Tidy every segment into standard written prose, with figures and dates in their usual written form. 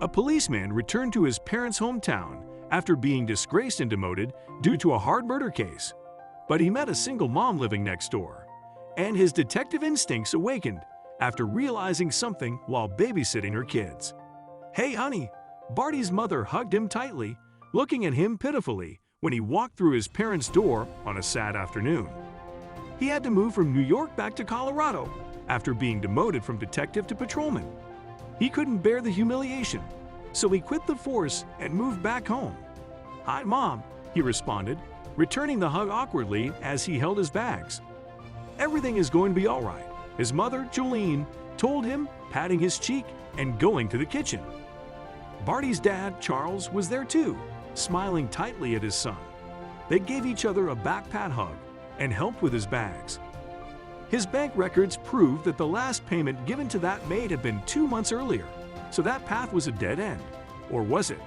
A policeman returned to his parents' hometown after being disgraced and demoted due to a hard murder case. But he met a single mom living next door, and his detective instincts awakened after realizing something while babysitting her kids. "Hey, honey!" Barty's mother hugged him tightly, looking at him pitifully when he walked through his parents' door on a sad afternoon. He had to move from New York back to Colorado after being demoted from detective to patrolman. He couldn't bear the humiliation, so he quit the force and moved back home. "Hi, Mom," he responded, returning the hug awkwardly as he held his bags. "Everything is going to be all right," his mother, Jolene, told him, patting his cheek and going to the kitchen. Barty's dad, Charles, was there too, smiling tightly at his son. They gave each other a back-pat hug and helped with his bags. His bank records proved that the last payment given to that maid had been 2 months earlier, so that path was a dead end. Or was it?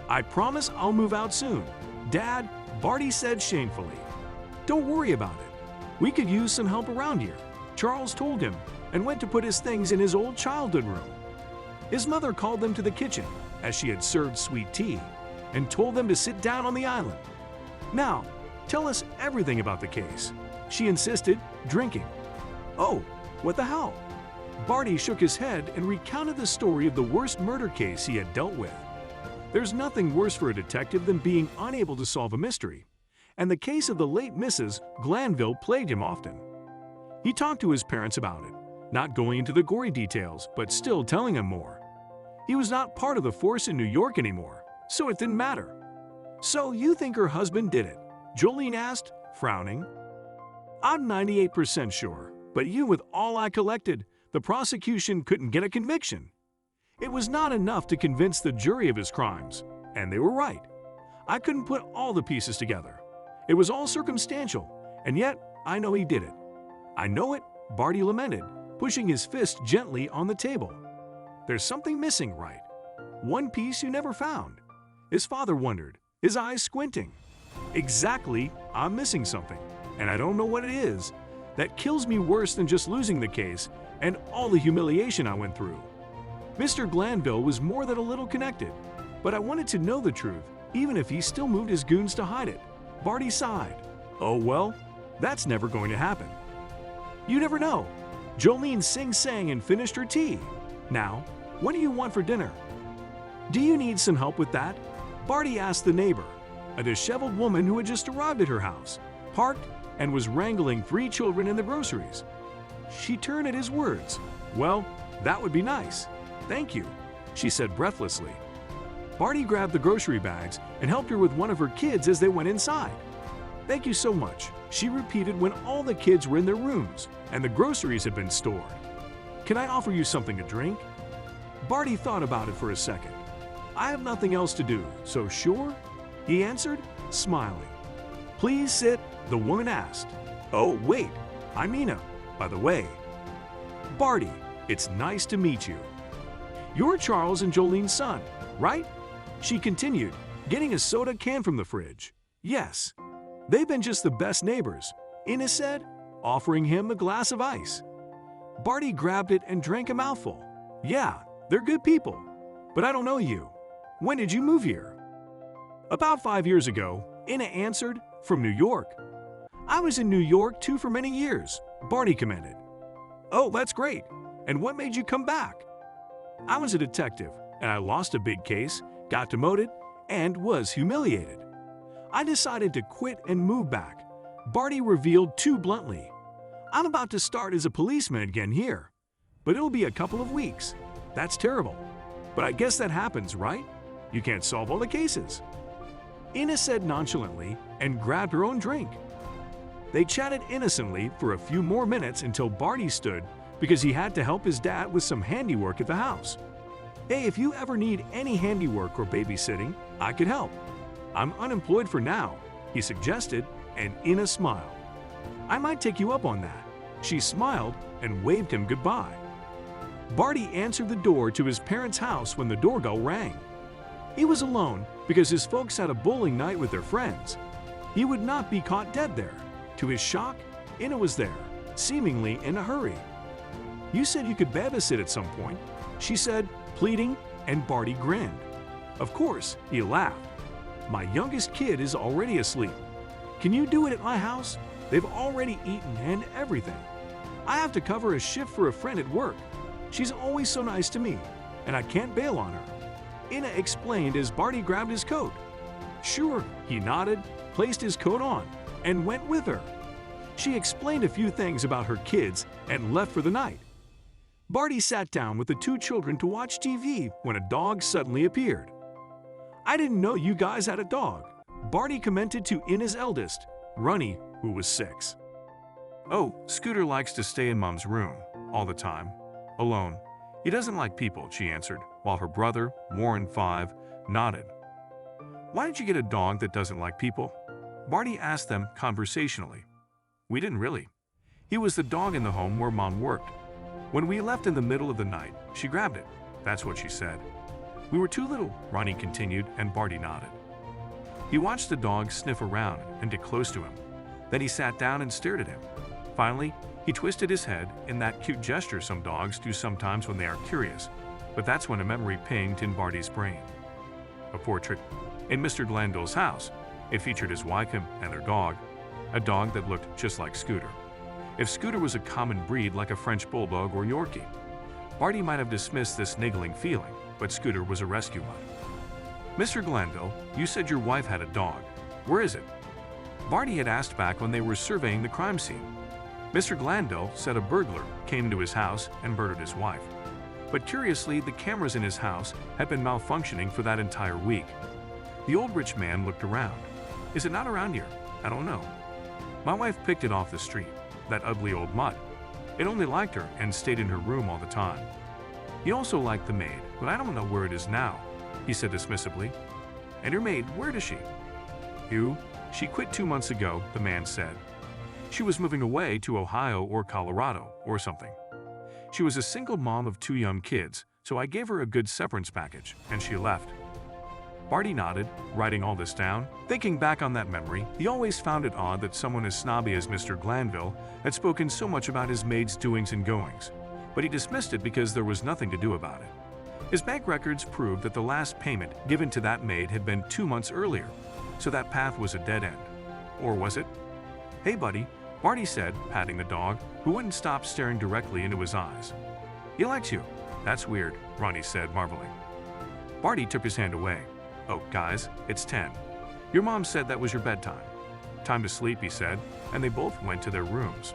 "I promise I'll move out soon, Dad," Barty said shamefully. "Don't worry about it. We could use some help around here," Charles told him and went to put his things in his old childhood room. His mother called them to the kitchen, as she had served sweet tea, and told them to sit down on the island. "Now, tell us everything about the case," she insisted, drinking. "Oh, what the hell?" Barty shook his head and recounted the story of the worst murder case he had dealt with. There's nothing worse for a detective than being unable to solve a mystery, and the case of the late Mrs. Glanville plagued him often. He talked to his parents about it, not going into the gory details, but still telling them more. He was not part of the force in New York anymore, so it didn't matter. "So you think her husband did it?" Jolene asked, frowning. "I'm 98% sure, but even with all I collected, the prosecution couldn't get a conviction. It was not enough to convince the jury of his crimes, and they were right. I couldn't put all the pieces together. It was all circumstantial, and yet I know he did it. I know it," Barty lamented, pushing his fist gently on the table. "There's something missing, right? One piece you never found." His father wondered, his eyes squinting. "Exactly, I'm missing something, and I don't know what it is. That kills me worse than just losing the case and all the humiliation I went through. Mr. Glanville was more than a little connected, but I wanted to know the truth, even if he still moved his goons to hide it." Barty sighed. "Oh well, that's never going to happen." "You never know." Jolene sang and finished her tea. "Now, what do you want for dinner?" "Do you need some help with that?" Barty asked the neighbor, a disheveled woman who had just arrived at her house, parked, and was wrangling 3 children in the groceries. She turned at his words. "Well, that would be nice. Thank you," she said breathlessly. Barty grabbed the grocery bags and helped her with one of her kids as they went inside. "Thank you so much," she repeated when all the kids were in their rooms and the groceries had been stored. "Can I offer you something to drink?" Barty thought about it for a second. "I have nothing else to do, so sure," he answered, smiling. "Please sit," the woman asked. "Oh, wait, I'm Ina, by the way." "Barty, it's nice to meet you. You're Charles and Jolene's son, right?" she continued, getting a soda can from the fridge. "Yes. They've been just the best neighbors," Ina said, offering him a glass of ice. Barty grabbed it and drank a mouthful. "Yeah, they're good people. But I don't know you. When did you move here?" "About 5 years ago," Ina answered, "from New York." "I was in New York too for many years," Barty commented. "Oh, that's great. And what made you come back?" "I was a detective, and I lost a big case, got demoted, and was humiliated. I decided to quit and move back," Barty revealed too bluntly. "I'm about to start as a policeman again here, but it'll be a couple of weeks. That's terrible. But I guess that happens, right? You can't solve all the cases." Ina said nonchalantly and grabbed her own drink. They chatted innocently for a few more minutes until Barty stood because he had to help his dad with some handiwork at the house. "Hey, if you ever need any handiwork or babysitting, I could help. I'm unemployed for now," he suggested, and Ina smiled. "I might take you up on that." She smiled and waved him goodbye. Barty answered the door to his parents' house when the doorbell rang. He was alone because his folks had a bowling night with their friends. He would not be caught dead there. To his shock, Ina was there, seemingly in a hurry. "You said you could babysit at some point," she said, pleading, and Barty grinned. Of course, he laughed. My youngest kid is already asleep. Can you do it at my house? They've already eaten and everything. I have to cover a shift for a friend at work. She's always so nice to me, and I can't bail on her. Ina explained as Barty grabbed his coat. Sure, he nodded, placed his coat on, and went with her. She explained a few things about her kids and left for the night. Barty sat down with the two children to watch TV when a dog suddenly appeared. I didn't know you guys had a dog, Barty commented to Ina's eldest, Runny, who was 6. Oh, Scooter likes to stay in Mom's room all the time, alone. He doesn't like people, she answered, while her brother, Warren 5, nodded. Why did you get a dog that doesn't like people? Barty asked them conversationally. We didn't really. He was the dog in the home where Mom worked. When we left in the middle of the night, she grabbed it. That's what she said. We were too little, Ronnie continued, and Barty nodded. He watched the dog sniff around and get close to him. Then he sat down and stared at him. Finally, he twisted his head in that cute gesture some dogs do sometimes when they are curious, but that's when a memory pinged in Barty's brain. A portrait in Mr. Glanville's house. It featured his wife and their dog, a dog that looked just like Scooter. If Scooter was a common breed like a French Bulldog or Yorkie, Barty might have dismissed this niggling feeling, but Scooter was a rescue one. Mr. Glanville, you said your wife had a dog. Where is it? Barty had asked back when they were surveying the crime scene. Mr. Glanville said a burglar came into his house and murdered his wife. But curiously, the cameras in his house had been malfunctioning for that entire week. The old rich man looked around. Is it not around here? I don't know. My wife picked it off the street, that ugly old mutt. It only liked her and stayed in her room all the time. He also liked the maid, but I don't know where it is now, he said dismissively. And your maid, where is she? She quit 2 months ago, the man said. She was moving away to Ohio or Colorado or something. She was a single mom of 2 young kids, so I gave her a good severance package, and she left. Barty nodded, writing all this down. Thinking back on that memory, he always found it odd that someone as snobby as Mr. Glanville had spoken so much about his maid's doings and goings, but he dismissed it because there was nothing to do about it. His bank records proved that the last payment given to that maid had been 2 months earlier, so that path was a dead end. Or was it? Hey buddy, Barty said, patting the dog, who wouldn't stop staring directly into his eyes. He likes you. That's weird, Ronnie said, marveling. Barty took his hand away. Oh, guys, it's 10. Your mom said that was your bedtime. Time to sleep, he said, and they both went to their rooms.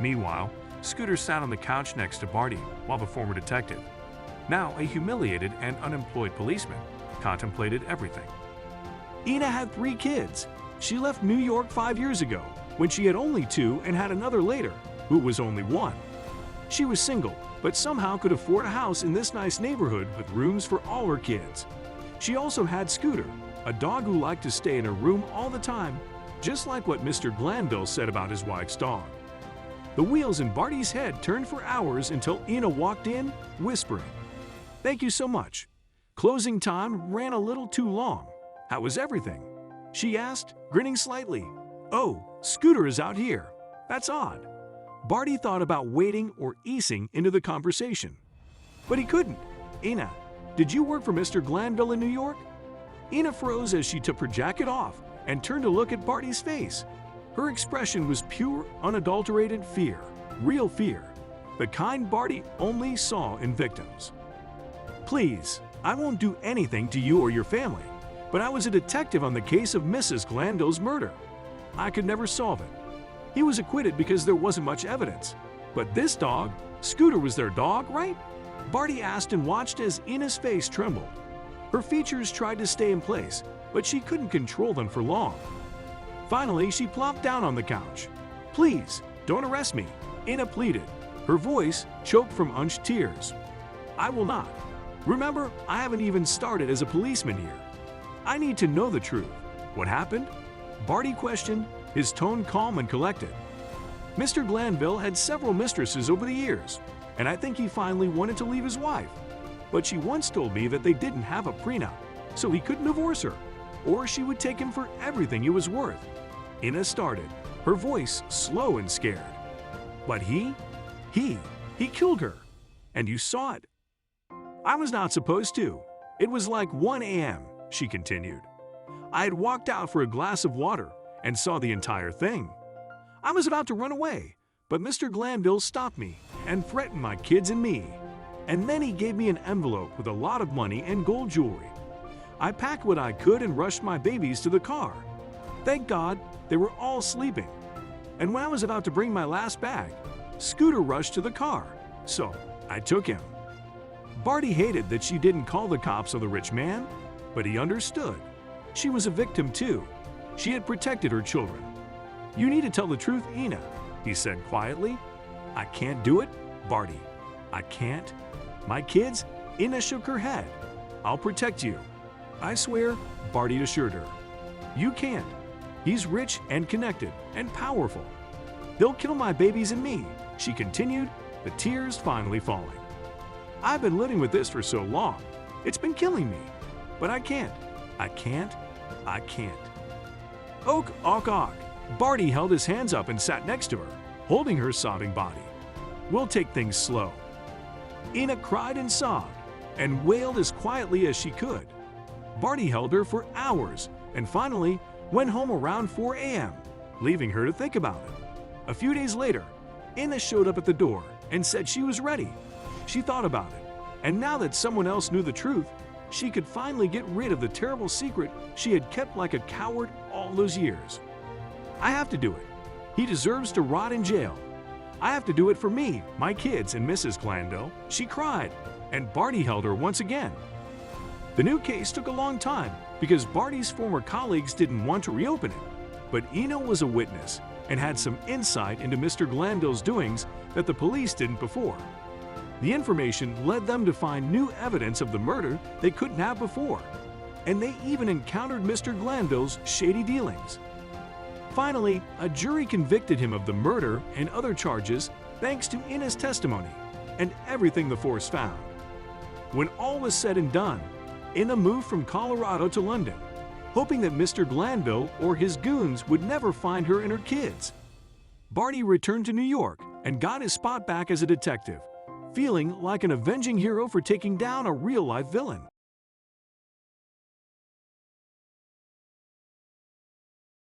Meanwhile, Scooter sat on the couch next to Barty while the former detective, now a humiliated and unemployed policeman, contemplated everything. Ina had 3 kids. She left New York 5 years ago, when she had only 2 and had another later, who was only 1. She was single, but somehow could afford a house in this nice neighborhood with rooms for all her kids. She also had Scooter, a dog who liked to stay in her room all the time, just like what Mr. Glanville said about his wife's dog. The wheels in Barty's head turned for hours until Ina walked in, whispering, "Thank you so much. Closing time ran a little too long. How was everything?" she asked, grinning slightly. "Oh, Scooter is out here. That's odd." Barty thought about wading or easing into the conversation. But he couldn't. "Ina, did you work for Mr. Glanville in New York?" Ina froze as she took her jacket off and turned to look at Barty's face. Her expression was pure, unadulterated fear, real fear, the kind Barty only saw in victims. "Please, I won't do anything to you or your family, but I was a detective on the case of Mrs. Glanville's murder. I could never solve it. He was acquitted because there wasn't much evidence. But this dog, Scooter was their dog, right?" Barty asked and watched as Ina's face trembled. Her features tried to stay in place, but she couldn't control them for long. Finally, she plopped down on the couch. "Please, don't arrest me," Ina pleaded, her voice choked from unshed tears. "I will not. Remember, I haven't even started as a policeman here. I need to know the truth. What happened?" Barty questioned, his tone calm and collected. "Mr. Glanville had several mistresses over the years, and I think he finally wanted to leave his wife. But she once told me that they didn't have a prenup, so he couldn't divorce her, or she would take him for everything he was worth." Ina started, her voice slow and scared. "But he killed her, and you saw it." I was not supposed to. It was like 1 a.m., she continued. I had walked out for a glass of water and saw the entire thing. I was about to run away, but Mr. Glanville stopped me and threatened my kids and me. And then he gave me an envelope with a lot of money and gold jewelry. I packed what I could and rushed my babies to the car. Thank God, they were all sleeping. And when I was about to bring my last bag, Scooter rushed to the car, so I took him. Barty hated that she didn't call the cops on the rich man, but he understood. She was a victim too. She had protected her children. You need to tell the truth, Ina, he said quietly. I can't do it, Barty. I can't. My kids? Ina shook her head. I'll protect you. I swear, Barty assured her. You can't. He's rich and connected and powerful. They'll kill my babies and me, she continued, the tears finally falling. I've been living with this for so long. It's been killing me. But I can't. I can't. I can't. Ok. Barty held his hands up and sat next to her, holding her sobbing body. We'll take things slow. Ina cried and sobbed and wailed as quietly as she could. Barty held her for hours and finally went home around 4 a.m., leaving her to think about it. A few days later, Ina showed up at the door and said she was ready. She thought about it, and now that someone else knew the truth, she could finally get rid of the terrible secret she had kept like a coward all those years. I have to do it. He deserves to rot in jail. I have to do it for me, my kids, and Mrs. Glanville, she cried, and Barty held her once again. The new case took a long time because Barty's former colleagues didn't want to reopen it, but Ina was a witness and had some insight into Mr. Glanville's doings that the police didn't before. The information led them to find new evidence of the murder they couldn't have before, and they even encountered Mr. Glanville's shady dealings. Finally, a jury convicted him of the murder and other charges thanks to Ina's testimony and everything the force found. When all was said and done, Ina moved from Colorado to London, hoping that Mr. Glanville or his goons would never find her and her kids. Barty returned to New York and got his spot back as a detective, feeling like an avenging hero for taking down a real-life villain.